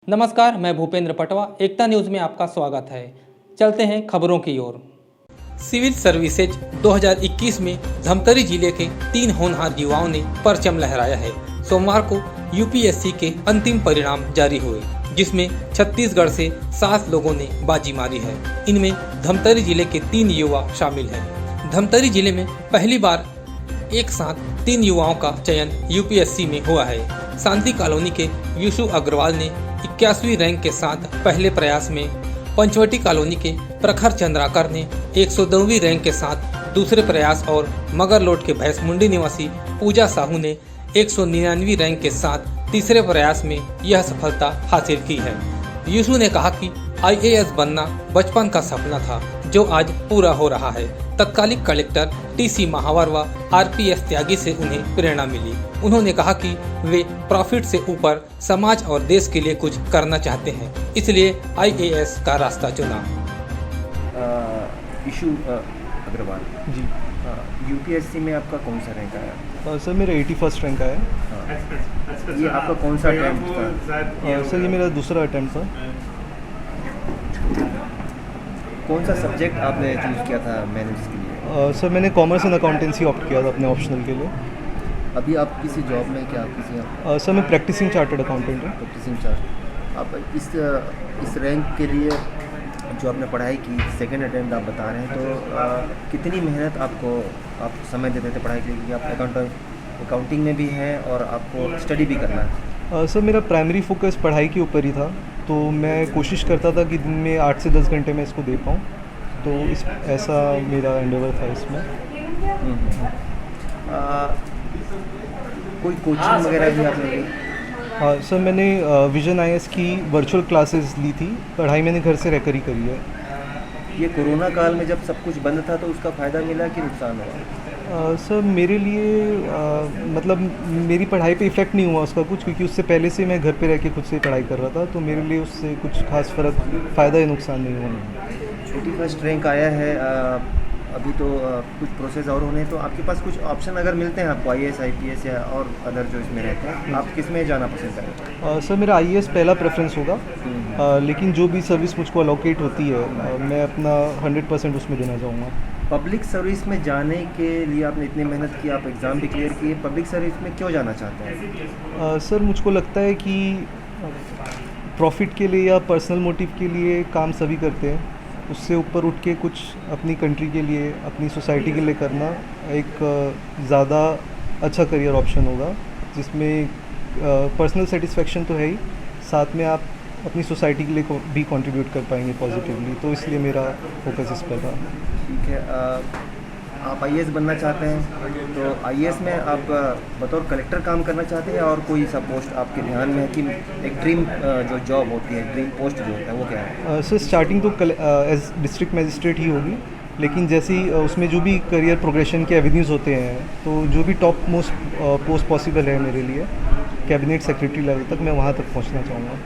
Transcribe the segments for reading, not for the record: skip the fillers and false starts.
नमस्कार, मैं भूपेंद्र पटवा। एकता न्यूज़ में आपका स्वागत है। चलते हैं खबरों की ओर। सिविल सर्विसेज 2021 में धमतरी जिले के 3 होनहार युवाओं ने परचम लहराया है। सोमवार को यूपीएससी के अंतिम परिणाम जारी हुए, जिसमें छत्तीसगढ़ से 7 लोगों ने बाजी मारी है। इनमें धमतरी जिले के 3 युवा शामिल हैं। धमतरी जिले में पहली बार एक साथ 3 युवाओं का चयन यूपीएससी में हुआ है। शांति कॉलोनी के युशु अग्रवाल ने 81वीं रैंक के साथ पहले प्रयास में, पंचवटी कॉलोनी के प्रखर चंद्राकर ने 102वीं रैंक के साथ दूसरे प्रयास और मगरलोड के भैंसमुंडी निवासी पूजा साहू ने 199वीं रैंक के साथ तीसरे प्रयास में यह सफलता हासिल की है। युशु ने कहा कि आईएएस बनना बचपन का सपना था, जो आज पूरा हो रहा है। तत्कालीन कलेक्टर टीसी महावर व आरपीएस त्यागी से उन्हें प्रेरणा मिली। उन्होंने कहा कि वे प्रॉफिट से ऊपर समाज और देश के लिए कुछ करना चाहते हैं, इसलिए आईएएस का रास्ता चुना। युशु अग्रवाल जी, यूपीएससी में आपका कौन सा रैंक आया? सर मेरा 81st रैंक आया। ये आपका कौन सा अटेम्प्ट था? सर ये मेरा दूसरा अटेम्प्ट था। कौन सा सब्जेक्ट आपने चूज़ किया था मैनेज के लिए? सर मैंने कॉमर्स एंड अकाउंटेंसी ऑप्ट किया था अपने ऑप्शनल के लिए। अभी आप किसी जॉब में क्या किसी सर मैं प्रैक्टिसिंग चार्टर्ड अकाउंटेंट हूँ। प्रैक्टिसिंग चार्ज आप इस रैंक के लिए जो आपने पढ़ाई की, सेकंड अटेम्प्ट आप बता रहे हैं, तो कितनी मेहनत आप समय देते थे पढ़ाई के लिए कि आप अकाउंटिंग में भी हैं और आपको स्टडी भी करना है? सर मेरा प्राइमरी फोकस पढ़ाई के ऊपर ही था, तो मैं कोशिश करता था कि दिन में 8 से 10 घंटे मैं इसको दे पाऊँ, तो ऐसा मेरा एंडेवर था इसमें। कोई कोचिंग वगैरह भी आपने ली? हाँ सर, मैंने विजन आईएएस की वर्चुअल क्लासेस ली थी। पढ़ाई मैंने घर से रहकर ही करी है। ये कोरोना काल में जब सब कुछ बंद था तो उसका फ़ायदा मिला कि नुकसान हुआ? सर मेरे लिए मतलब मेरी पढ़ाई पे इफ़ेक्ट नहीं हुआ उसका कुछ, क्योंकि उससे पहले से मैं घर पे रह के खुद से पढ़ाई कर रहा था, तो मेरे लिए उससे कुछ खास फ़ायदा या नुकसान नहीं हुआ। छोटी फर्स्ट रैंक आया है, अभी तो कुछ प्रोसेस और होने, तो आपके पास कुछ ऑप्शन अगर मिलते हैं आपको, आईएएस आईपीएस या और अदर जो इसमें रहते हैं, आप किस में जाना पसंद करेंगे? सर मेरा आईएएस पहला प्रेफरेंस होगा, लेकिन जो भी सर्विस मुझको अलोकेट होती है मैं अपना 100% उसमें देना चाहूँगा। पब्लिक सर्विस में जाने के लिए आपने इतनी मेहनत की, आप एग्ज़ाम भी क्लियर किए, पब्लिक सर्विस में क्यों जाना चाहते हैं? सर मुझको लगता है कि प्रॉफिट के लिए या पर्सनल मोटिव के लिए काम सभी करते हैं, उससे ऊपर उठ के कुछ अपनी कंट्री के लिए, अपनी सोसाइटी के लिए करना एक ज़्यादा अच्छा करियर ऑप्शन होगा, जिसमें पर्सनल सेटिस्फेक्शन तो है ही, साथ में आप अपनी सोसाइटी के लिए भी कंट्रीब्यूट कर पाएंगे पॉजिटिवली, तो इसलिए मेरा फोकस इस पर था। ठीक है, आप आईएएस बनना चाहते हैं, तो आईएएस में आप बतौर कलेक्टर काम करना चाहते हैं, और कोई सा पोस्ट आपके ध्यान में है कि एक ड्रीम जो जॉब होती है, ड्रीम पोस्ट जो होता है वो क्या है? सर स्टार्टिंग तो एज डिस्ट्रिक्ट मजिस्ट्रेट ही होगी, लेकिन जैसे ही उसमें जो भी करियर प्रोग्रेशन के एवेन्यूज़ होते हैं, तो जो भी टॉप मोस्ट पोस्ट पॉसिबल है मेरे लिए, कैबिनेट सेक्रेटरी लेवल तक मैं वहाँ तक पहुँचना चाहूँगा।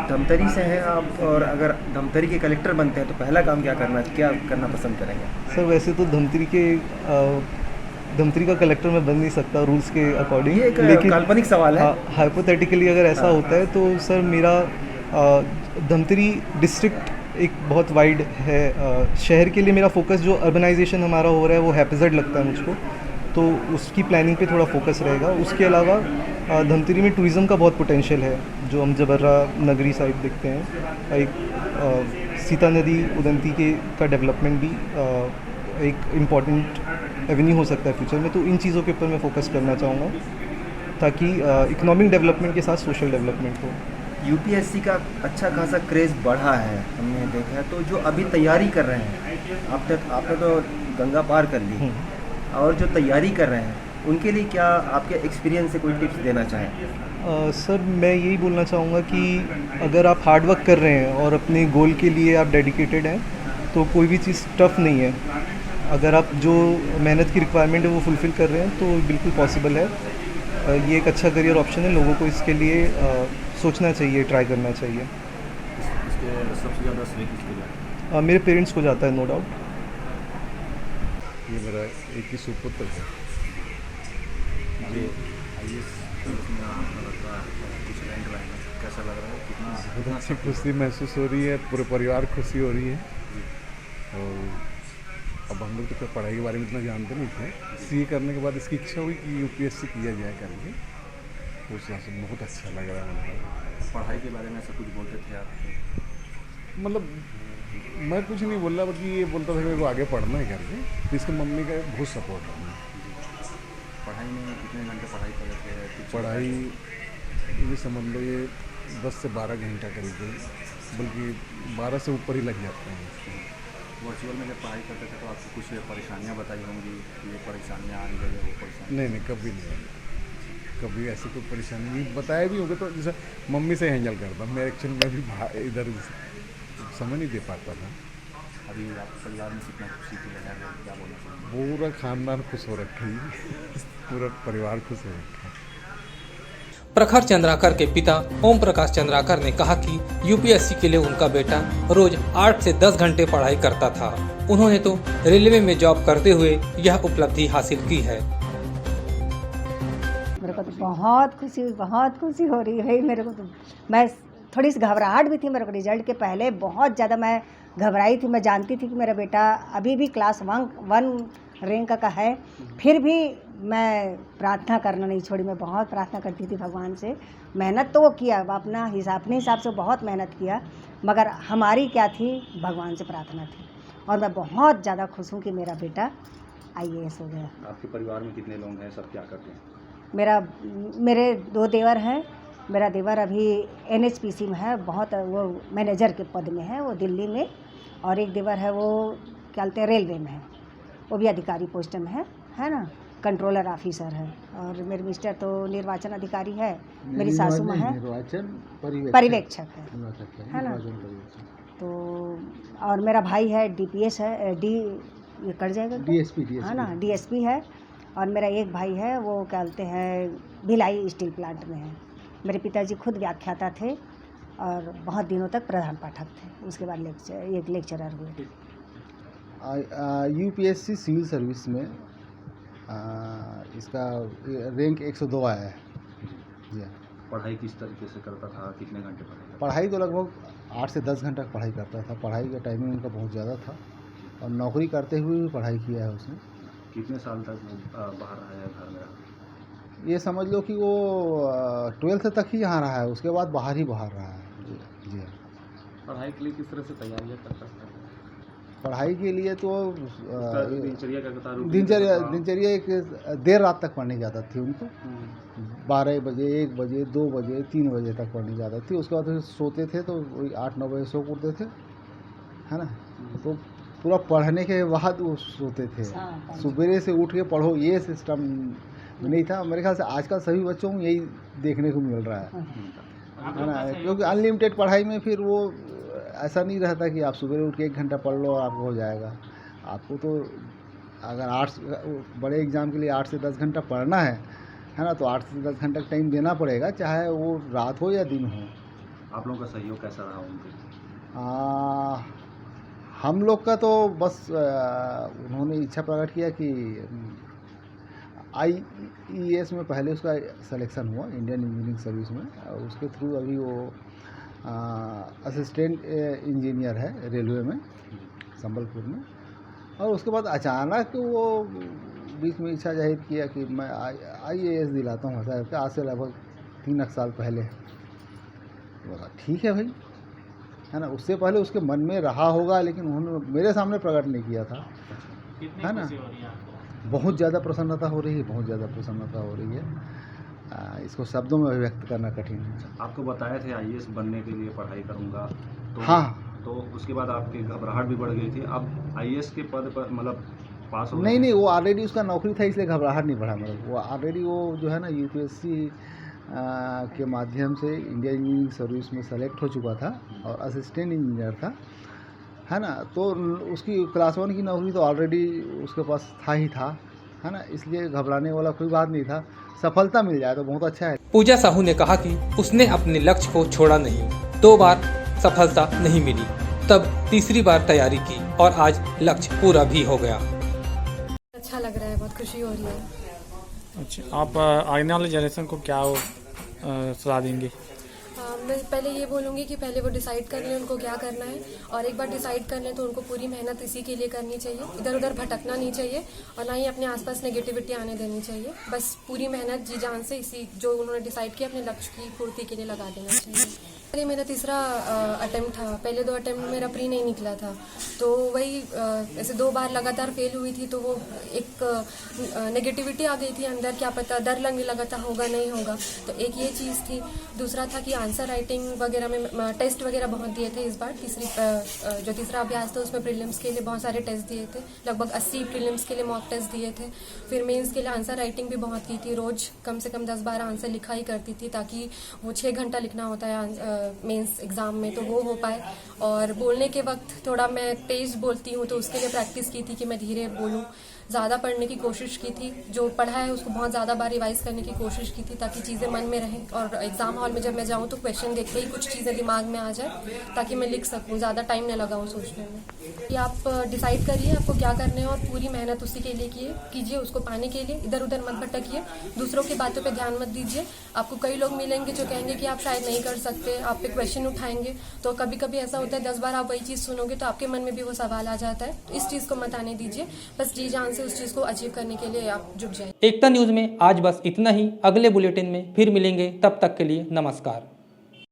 धमतरी से हैं आप, और अगर धमतरी के कलेक्टर बनते हैं तो पहला काम क्या करना पसंद करेंगे? सर वैसे तो धमतरी का कलेक्टर मैं बन नहीं सकता रूल्स के अकॉर्डिंग, ये एक लेकिन काल्पनिक सवाल है। हाइपोथेटिकली अगर ऐसा होता है तो सर मेरा धमतरी डिस्ट्रिक्ट एक बहुत वाइड है, शहर के लिए मेरा फोकस जो अर्बनाइजेशन हमारा हो रहा है वो हैपेजेड लगता है मुझको, तो उसकी प्लानिंग पे थोड़ा फोकस रहेगा। उसके अलावा धमतरी में टूरिज़्म का बहुत पोटेंशियल है, जो हम जबर्रा नगरी साइड देखते हैं, एक सीता नदी उदंती का डेवलपमेंट भी एक इम्पॉर्टेंट एवेन्यू हो सकता है फ्यूचर में, तो इन चीज़ों के ऊपर मैं फोकस करना चाहूँगा, ताकि इकोनॉमिक डेवलपमेंट के साथ सोशल डेवलपमेंट हो। यूपीएससी का अच्छा खासा क्रेज़ बढ़ा है, हमने देखा है, तो जो अभी तैयारी कर रहे हैं, आपने तो गंगा पार कर ली, और जो तैयारी कर रहे हैं उनके लिए क्या आपके एक्सपीरियंस से कोई टिप्स देना चाहें? सर मैं यही बोलना चाहूँगा कि अगर आप हार्ड वर्क कर रहे हैं और अपने गोल के लिए आप डेडिकेटेड हैं, तो कोई भी चीज़ टफ़ नहीं है। अगर आप जो मेहनत की रिक्वायरमेंट है वो फुलफ़िल कर रहे हैं तो बिल्कुल पॉसिबल है। ये एक अच्छा करियर ऑप्शन है, लोगों को इसके लिए सोचना चाहिए, ट्राई करना चाहिए। इसके सबसे ज़्यादा श्रेय किसको जाता है? मेरे पेरेंट्स को जाता है, नो डाउट। ये मेरा एक ही सुपुत्र है जो आईएएस में आपका कुछ रैंक रहेगा। कैसा लग रहा है? कितना बहुत अच्छी खुशी महसूस हो रही है, पूरे परिवार खुशी हो रही है। और अब हम लोग तो फिर पढ़ाई के बारे में इतना जानते नहीं थे, सीए करने के बाद इसकी इच्छा हुई कि यूपीएससी किया जाए करके, उस हिसाब से बहुत अच्छा लग रहा है। पढ़ाई के बारे में ऐसा कुछ बोलते थे आप? मतलब मैं कुछ नहीं बोल रहा, बल्कि ये बोलता था कि मेरे को आगे पढ़ना है करके, तो इसके मम्मी का बहुत सपोर्ट है। पढ़ाई में कितने घंटे पढ़ाई कर रहे थे? कुछ पढ़ाई ये समझ लो ये 10 से 12 घंटा करीब, बल्कि 12 से ऊपर ही लग जाते हैं। वर्चुअल में जब पढ़ाई करते थे तो आपको कुछ परेशानियां बताई होंगी कि ये परेशानियां आने लगे, वो परेशानी? नहीं, कभी नहीं आई, कभी ऐसी कोई परेशानी नहीं बताया भी होगा। तो जैसे मम्मी से हैंडल करता, मैं एक्चुअल में भी इधर समय नहीं दे पाता था। अभी आप परिवार में कितना खुशी की लहर है, क्या बोलना चाहिए? पूरा खानदान खुश हो रखा है, पूरा परिवार खुश हो रखा है। प्रखर चंद्राकर के पिता ओम प्रकाश चंद्राकर ने कहा कि यूपीएससी के लिए उनका बेटा रोज 8 से 10 घंटे पढ़ाई करता था। उन्होंने तो रेलवे में जॉब करते हुए यह उपलब्धि हासिल की है। मेरे को तो बहुत खुशी हो रही है भाई। मेरे को तो मैं थोड़ी सी घबराहट भी थी मेरे को रिजल्ट के पहले, बहुत ज़्यादा मैं घबराई थी। मैं जानती थी कि मेरा बेटा अभी भी क्लास 1 रैंक का है, फिर भी मैं प्रार्थना करना नहीं छोड़ी। मैं बहुत प्रार्थना करती थी भगवान से। मेहनत तो वो किया, अपने हिसाब से बहुत मेहनत किया, मगर हमारी क्या थी, भगवान से प्रार्थना थी। और मैं बहुत ज़्यादा खुश हूँ कि मेरा बेटा IAS हो गया। आपके परिवार में कितने लोग हैं, सब क्या करते हैं? मेरे 2 देवर हैं। मेरा देवर अभी NHPC में है, बहुत वो मैनेजर के पद में है, वो दिल्ली में। और एक देवर है वो क्या कहते हैं रेलवे में है, वो भी अधिकारी पोस्ट में है ना, कंट्रोलर ऑफिसर है। और मेरे मिस्टर तो निर्वाचन अधिकारी है, मेरी सासू माँ है पर्यवेक्षक है ना। तो और मेरा भाई है DPS है, ये कट जाएगा DSP है ना, DSP है। और मेरा एक भाई है वो क्या कहते हैं भिलाई स्टील प्लांट में है। मेरे पिताजी खुद व्याख्याता थे और बहुत दिनों तक प्रधान पाठक थे, उसके बाद लेक्चरर हुए। यूपीएससी सिविल सर्विस में इसका रैंक 102 आया है। जी हाँ। पढ़ाई किस तरीके से करता था, कितने घंटे पढ़ाई? पढ़ाई तो लगभग 8 से 10 घंटा पढ़ाई करता था। पढ़ाई का टाइमिंग उनका बहुत ज़्यादा था और नौकरी करते हुए भी पढ़ाई किया है उसने। कितने साल तक बाहर रहा है, घर में रहा? ये समझ लो कि वो 12th तक ही यहाँ रहा है, उसके बाद बाहर रहा है। जी हाँ। पढ़ाई के लिए किस तरह से तैयारियाँ करता था? पढ़ाई के लिए तो दिनचर्या का बता, दिनचर्या एक देर रात तक पढ़ने जाता थी उनको। 12 बजे, 1 बजे, 2 बजे, 3 बजे तक पढ़ने जाता थी। उसके बाद फिर सोते थे तो वही 8-9 बजे सो उठते थे, है ना। तो पूरा पढ़ने के बाद वो सोते थे। सुबह से उठ के पढ़ो ये सिस्टम नहीं था। मेरे ख्याल से आजकल सभी बच्चों में यही देखने को मिल रहा है ना, क्योंकि अनलिमिटेड पढ़ाई में फिर वो ऐसा नहीं रहता कि आप सुबह उठ के 1 घंटा पढ़ लो और आपको हो जाएगा। आपको तो अगर बड़े एग्ज़ाम के लिए 8 से 10 घंटा पढ़ना है ना, तो 8 से 10 घंटा टाइम देना पड़ेगा, चाहे वो रात हो या दिन हो। आप लोगों का सहयोग कैसा रहा उनके? हम लोग का तो बस उन्होंने इच्छा प्रकट किया कि IAS में पहले उसका सिलेक्शन हुआ इंडियन इंजीनियरिंग सर्विस में, उसके थ्रू अभी वो असिस्टेंट इंजीनियर है रेलवे में संबलपुर में। और उसके बाद अचानक वो बीच में इच्छा जाहिर किया कि मैं IAS दिलाता हूँ साहब, आज से लगभग 3 साल पहले। बोला ठीक है भाई, है ना। उससे पहले उसके मन में रहा होगा, लेकिन उन्होंने मेरे सामने प्रकट नहीं किया था, है ना। बहुत ज़्यादा प्रसन्नता हो रही है, बहुत ज़्यादा प्रसन्नता हो रही है। इसको शब्दों में अभिव्यक्त करना कठिन है। आपको बताया थे IAS बनने के लिए पढ़ाई करूँगा, तो हाँ, तो उसके बाद आपकी घबराहट भी बढ़ गई थी। अब IAS के पद पर मतलब पास हो? नहीं, वो ऑलरेडी उसका नौकरी था, इसलिए घबराहट नहीं बढ़ा। मतलब वो ऑलरेडी वो जो है ना UPSC के माध्यम से इंडियन इंजीनियरिंग सर्विस में सेलेक्ट हो चुका था और असिस्टेंट इंजीनियर था, है ना। तो उसकी क्लास 1 की नौकरी तो ऑलरेडी उसके पास था, है ना। इसलिए घबराने वाला कोई बात नहीं था। सफलता मिल जाए तो बहुत अच्छा है। पूजा साहू ने कहा कि उसने अपने लक्ष्य को छोड़ा नहीं। 2 बार सफलता नहीं मिली, तब तीसरी बार तैयारी की और आज लक्ष्य पूरा भी हो गया। अच्छा लग रहा है, बहुत खुशी हो रही है। अच्छा, आप आने वाले जनरेशन को क्या सलाह देंगे? मैं पहले ये बोलूँगी कि पहले वो डिसाइड कर लें उनको क्या करना है, और एक बार डिसाइड कर लें तो उनको पूरी मेहनत इसी के लिए करनी चाहिए, इधर उधर भटकना नहीं चाहिए और ना ही अपने आसपास नेगेटिविटी आने देनी चाहिए। बस पूरी मेहनत जी जान से इसी जो उन्होंने डिसाइड किया अपने लक्ष्य की पूर्ति के लिए लगा देना चाहिए। ये मेरा तीसरा अटेम्प्ट था। पहले 2 अटेम्प्ट मेरा प्री नहीं निकला था, तो वही ऐसे 2 बार लगातार फेल हुई थी, तो वो एक नेगेटिविटी आ गई थी अंदर, क्या पता डर लगने लगा था होगा नहीं होगा, तो एक ये चीज़ थी। दूसरा था कि आंसर राइटिंग वगैरह में टेस्ट वगैरह बहुत दिए थे इस बार। जो तीसरा अभ्यास था उसमें प्रीलिम्स के लिए बहुत सारे टेस्ट दिए थे, लगभग 80 प्रीलिम्स के लिए मॉक टेस्ट दिए थे। फिर मेंस के लिए आंसर राइटिंग भी बहुत की थी, रोज़ कम से कम 10-12 आंसर लिखा ही करती थी, ताकि वो 6 घंटा लिखना होता है मेंस एग्ज़ाम में, तो वो हो पाए। और बोलने के वक्त थोड़ा मैं तेज़ बोलती हूँ, तो उसके लिए प्रैक्टिस की थी कि मैं धीरे बोलूँ। ज़्यादा पढ़ने की कोशिश की थी, जो पढ़ा है उसको बहुत ज़्यादा बार रिवाइज़ करने की कोशिश की थी, ताकि चीज़ें मन में रहें और एग्ज़ाम हॉल में जब मैं जाऊँ तो क्वेश्चन देख के ही कुछ चीज़ें दिमाग में आ जाए, ताकि मैं लिख सकूँ, ज़्यादा टाइम न लगाऊँ सोचने में। कि आप डिसाइड करिए आपको क्या करना है और पूरी मेहनत उसी के लिए कीजिए, उसको पाने के लिए। इधर उधर मत भटकिए, दूसरों की बातों पर ध्यान मत दीजिए। आपको कई लोग मिलेंगे जो कहेंगे कि आप शायद नहीं कर सकते, आप पे क्वेश्चन उठाएंगे, तो कभी कभी ऐसा होता है 10 बार आप वही चीज़ सुनोगे तो आपके मन में भी वो सवाल आ जाता है। तो इस चीज़ को मत आने दीजिए, बस जी जान से उस चीज़ को अचीव करने के लिए आप जुट जाएं। एकता न्यूज़ में आज बस इतना ही। अगले बुलेटिन में फिर मिलेंगे, तब तक के लिए नमस्कार।